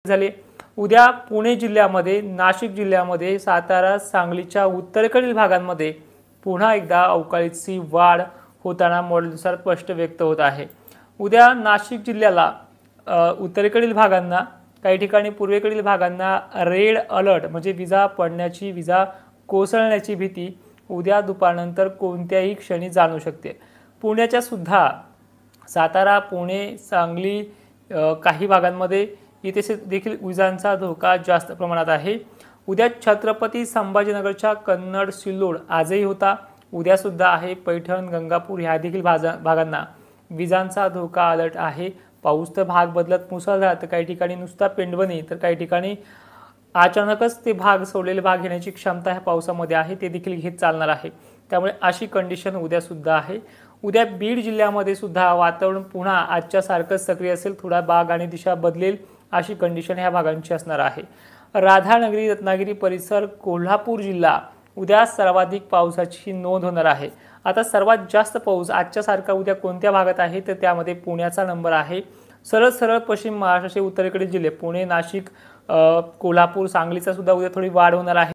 झाले। उद्या पुणे जिल्ह्यामध्ये, नाशिक जिल्ह्यामध्ये, सातारा, सांगलीच्या उत्तरेकडील भागांमध्ये पुन्हा एकदा अवकाळीची वाढ होताना मॉडेलनुसार स्पष्ट व्यक्त होत आहे। उद्या नाशिक जिल्ह्याला उत्तरेकडील भागांना, काही ठिकाणी पूर्वेकडील भागांना रेड अलर्ट म्हणजे विजा पडण्याची, विजा कोसळण्याची भीती उद्या दुपारनंतर कोणत्याही क्षणी जाणवू शकते। पुण्याच्या सुद्धा सातारा, पुणे, सांगली काही भागांमध्ये इथे देखील विजांचा धोका जास्त प्रमाणात आहे। उद्या छत्रपती संभाजीनगरच्या कन्नड, सिल्लोड आजही होता, उद्या सुद्धा आहे। पैठण, गंगापूर ह्या देखील भागांना विजांचा धोका अलर्ट आहे। पाऊस तर भाग बदलत मुसळधार, तर काही ठिकाणी नुसता पेंडवणी, तर काही ठिकाणी अचानकच ते सोडलेले भाग घेण्याची क्षमता ह्या पावसामध्ये आहे, ते देखील घेत चालणार आहे। त्यामुळे अशी कंडिशन उद्या सुद्धा आहे। उद्या बीड जिल्ह्यामध्ये सुद्धा वातावरण पुन्हा आजच्या सारखंच सक्रिय असेल, थोडा बाग आणि दिशा बदलेल अशी कंडिशन ह्या भागांची असणार आहे। राधानगरी, रत्नागिरी परिसर, कोल्हापूर जिल्हा उद्या सर्वाधिक पावसाची नोंद होणार आहे। आता सर्वात जास्त पाऊस आजच्या सारखा उद्या कोणत्या भागात आहे, तर त्यामध्ये पुण्याचा नंबर आहे। सरळ पश्चिम महाराष्ट्राचे उत्तरेकडील जिल्हे पुणे, नाशिक, कोल्हापूर, सांगलीचा सुद्धा उद्या थोडी वाढ होणार आहे।